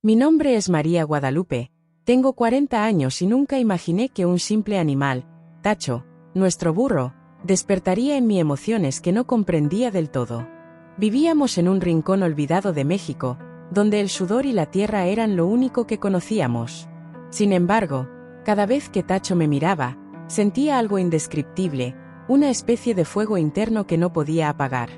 Mi nombre es María Guadalupe, tengo 40 años y nunca imaginé que un simple animal, Tacho, nuestro burro, despertaría en mí emociones que no comprendía del todo. Vivíamos en un rincón olvidado de México, donde el sudor y la tierra eran lo único que conocíamos. Sin embargo, cada vez que Tacho me miraba, sentía algo indescriptible, una especie de fuego interno que no podía apagar.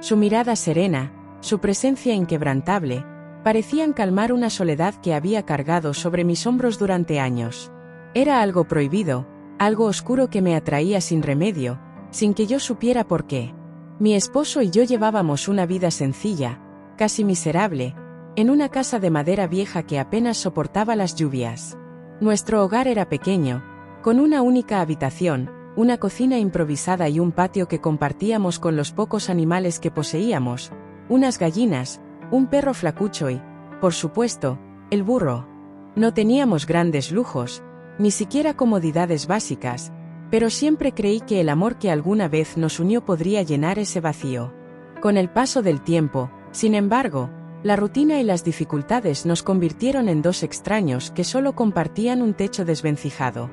Su mirada serena, su presencia inquebrantable, parecían calmar una soledad que había cargado sobre mis hombros durante años. Era algo prohibido, algo oscuro que me atraía sin remedio, sin que yo supiera por qué. Mi esposo y yo llevábamos una vida sencilla, casi miserable, en una casa de madera vieja que apenas soportaba las lluvias. Nuestro hogar era pequeño, con una única habitación, una cocina improvisada y un patio que compartíamos con los pocos animales que poseíamos, unas gallinas, un perro flacucho y, por supuesto, el burro. No teníamos grandes lujos, ni siquiera comodidades básicas, pero siempre creí que el amor que alguna vez nos unió podría llenar ese vacío. Con el paso del tiempo, sin embargo, la rutina y las dificultades nos convirtieron en dos extraños que solo compartían un techo desvencijado.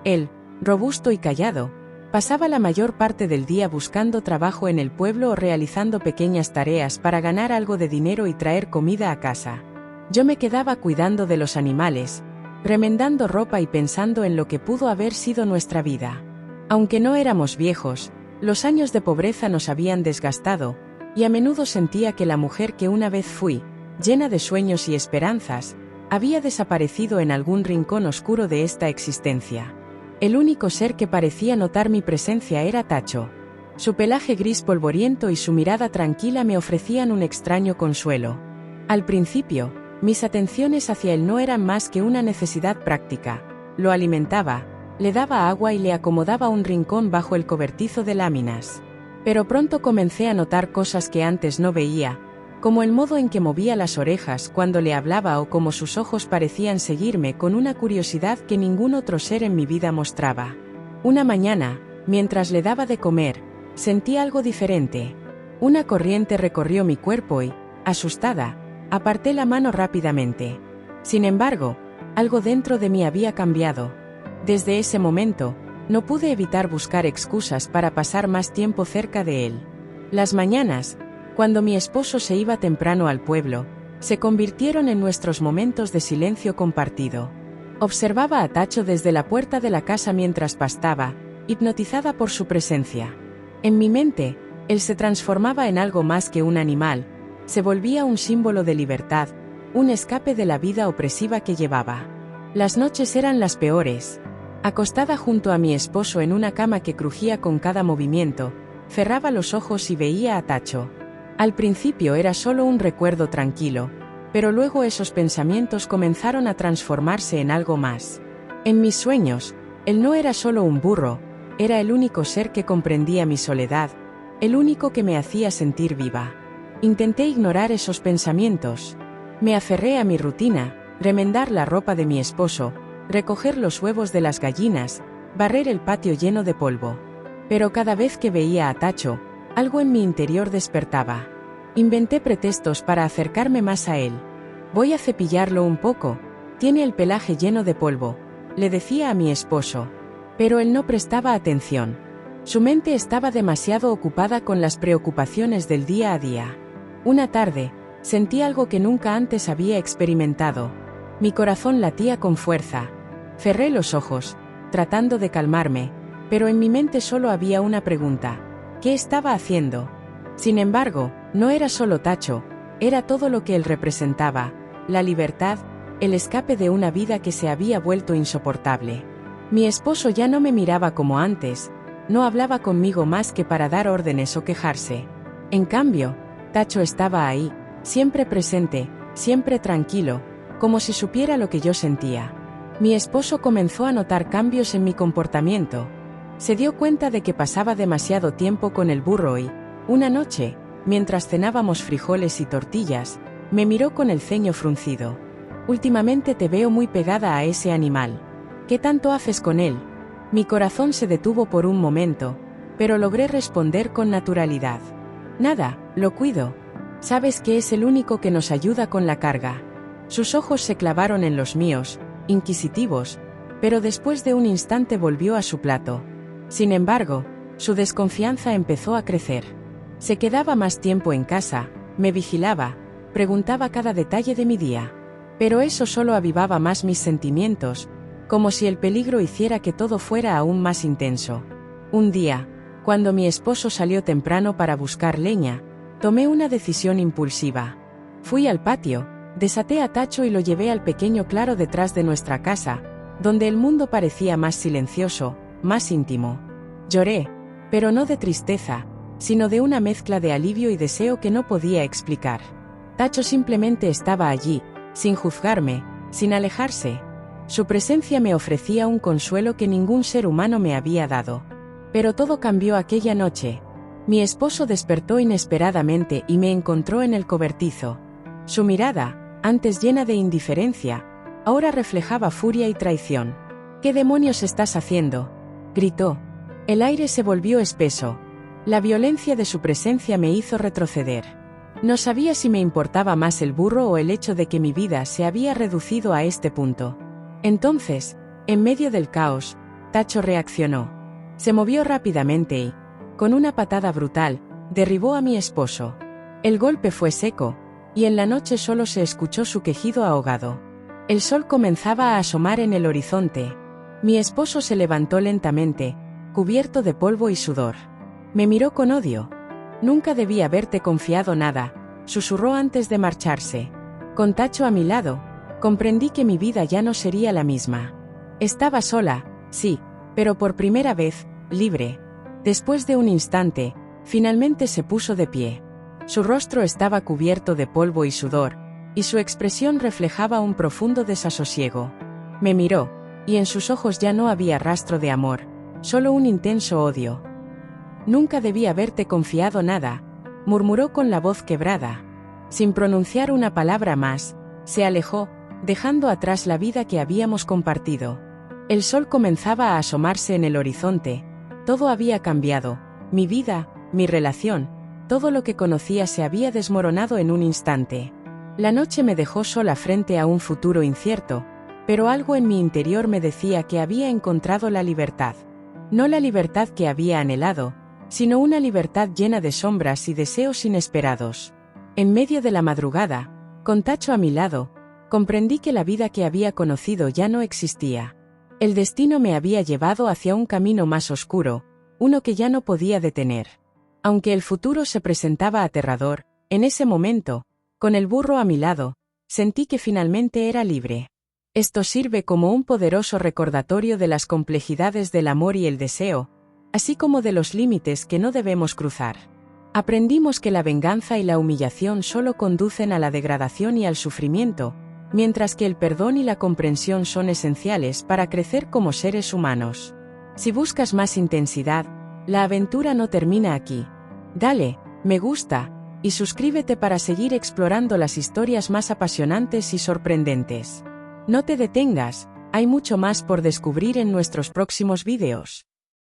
Él, robusto y callado, pasaba la mayor parte del día buscando trabajo en el pueblo o realizando pequeñas tareas para ganar algo de dinero y traer comida a casa. Yo me quedaba cuidando de los animales, remendando ropa y pensando en lo que pudo haber sido nuestra vida. Aunque no éramos viejos, los años de pobreza nos habían desgastado, y a menudo sentía que la mujer que una vez fui, llena de sueños y esperanzas, había desaparecido en algún rincón oscuro de esta existencia. El único ser que parecía notar mi presencia era Tacho. Su pelaje gris polvoriento y su mirada tranquila me ofrecían un extraño consuelo. Al principio, mis atenciones hacia él no eran más que una necesidad práctica. Lo alimentaba, le daba agua y le acomodaba un rincón bajo el cobertizo de láminas. Pero pronto comencé a notar cosas que antes no veía, como el modo en que movía las orejas cuando le hablaba o como sus ojos parecían seguirme con una curiosidad que ningún otro ser en mi vida mostraba. Una mañana, mientras le daba de comer, sentí algo diferente. Una corriente recorrió mi cuerpo y, asustada, aparté la mano rápidamente. Sin embargo, algo dentro de mí había cambiado. Desde ese momento, no pude evitar buscar excusas para pasar más tiempo cerca de él. Las mañanas, cuando mi esposo se iba temprano al pueblo, se convirtieron en nuestros momentos de silencio compartido. Observaba a Tacho desde la puerta de la casa mientras pastaba, hipnotizada por su presencia. En mi mente, él se transformaba en algo más que un animal, se volvía un símbolo de libertad, un escape de la vida opresiva que llevaba. Las noches eran las peores. Acostada junto a mi esposo en una cama que crujía con cada movimiento, cerraba los ojos y veía a Tacho. Al principio era solo un recuerdo tranquilo, pero luego esos pensamientos comenzaron a transformarse en algo más. En mis sueños, él no era solo un burro, era el único ser que comprendía mi soledad, el único que me hacía sentir viva. Intenté ignorar esos pensamientos. Me aferré a mi rutina, remendar la ropa de mi esposo, recoger los huevos de las gallinas, barrer el patio lleno de polvo. Pero cada vez que veía a Tacho, algo en mi interior despertaba. Inventé pretextos para acercarme más a él. Voy a cepillarlo un poco, tiene el pelaje lleno de polvo, le decía a mi esposo. Pero él no prestaba atención. Su mente estaba demasiado ocupada con las preocupaciones del día a día. Una tarde, sentí algo que nunca antes había experimentado. Mi corazón latía con fuerza. Cerré los ojos, tratando de calmarme, pero en mi mente solo había una pregunta. ¿Qué estaba haciendo? Sin embargo, no era solo Tacho, era todo lo que él representaba, la libertad, el escape de una vida que se había vuelto insoportable. Mi esposo ya no me miraba como antes, no hablaba conmigo más que para dar órdenes o quejarse. En cambio, Tacho estaba ahí, siempre presente, siempre tranquilo, como si supiera lo que yo sentía. Mi esposo comenzó a notar cambios en mi comportamiento. Se dio cuenta de que pasaba demasiado tiempo con el burro y, una noche, mientras cenábamos frijoles y tortillas, me miró con el ceño fruncido. Últimamente te veo muy pegada a ese animal. ¿Qué tanto haces con él? Mi corazón se detuvo por un momento, pero logré responder con naturalidad. Nada, lo cuido. Sabes que es el único que nos ayuda con la carga. Sus ojos se clavaron en los míos, inquisitivos, pero después de un instante volvió a su plato. Sin embargo, su desconfianza empezó a crecer. Se quedaba más tiempo en casa, me vigilaba, preguntaba cada detalle de mi día. Pero eso solo avivaba más mis sentimientos, como si el peligro hiciera que todo fuera aún más intenso. Un día, cuando mi esposo salió temprano para buscar leña, tomé una decisión impulsiva. Fui al patio, desaté a Tacho y lo llevé al pequeño claro detrás de nuestra casa, donde el mundo parecía más silencioso, más íntimo. Lloré, pero no de tristeza, sino de una mezcla de alivio y deseo que no podía explicar. Tacho simplemente estaba allí, sin juzgarme, sin alejarse. Su presencia me ofrecía un consuelo que ningún ser humano me había dado. Pero todo cambió aquella noche. Mi esposo despertó inesperadamente y me encontró en el cobertizo. Su mirada, antes llena de indiferencia, ahora reflejaba furia y traición. «¿Qué demonios estás haciendo?», gritó. El aire se volvió espeso. La violencia de su presencia me hizo retroceder. No sabía si me importaba más el burro o el hecho de que mi vida se había reducido a este punto. Entonces, en medio del caos, Tacho reaccionó. Se movió rápidamente y, con una patada brutal, derribó a mi esposo. El golpe fue seco, y en la noche solo se escuchó su quejido ahogado. El sol comenzaba a asomar en el horizonte. Mi esposo se levantó lentamente, cubierto de polvo y sudor. Me miró con odio. «Nunca debí haberte confiado nada», susurró antes de marcharse. Con Tacho a mi lado, comprendí que mi vida ya no sería la misma. Estaba sola, sí, pero por primera vez, libre. Después de un instante, finalmente se puso de pie. Su rostro estaba cubierto de polvo y sudor, y su expresión reflejaba un profundo desasosiego. Me miró, y en sus ojos ya no había rastro de amor, solo un intenso odio. «Nunca debí haberte confiado nada», murmuró con la voz quebrada. Sin pronunciar una palabra más, se alejó, dejando atrás la vida que habíamos compartido. El sol comenzaba a asomarse en el horizonte. Todo había cambiado, mi vida, mi relación, todo lo que conocía se había desmoronado en un instante. La noche me dejó sola frente a un futuro incierto, pero algo en mi interior me decía que había encontrado la libertad. No la libertad que había anhelado, sino una libertad llena de sombras y deseos inesperados. En medio de la madrugada, con Tacho a mi lado, comprendí que la vida que había conocido ya no existía. El destino me había llevado hacia un camino más oscuro, uno que ya no podía detener. Aunque el futuro se presentaba aterrador, en ese momento, con el burro a mi lado, sentí que finalmente era libre. Esto sirve como un poderoso recordatorio de las complejidades del amor y el deseo, así como de los límites que no debemos cruzar. Aprendimos que la venganza y la humillación solo conducen a la degradación y al sufrimiento, mientras que el perdón y la comprensión son esenciales para crecer como seres humanos. Si buscas más intensidad, la aventura no termina aquí. Dale, me gusta, y suscríbete para seguir explorando las historias más apasionantes y sorprendentes. No te detengas, hay mucho más por descubrir en nuestros próximos vídeos.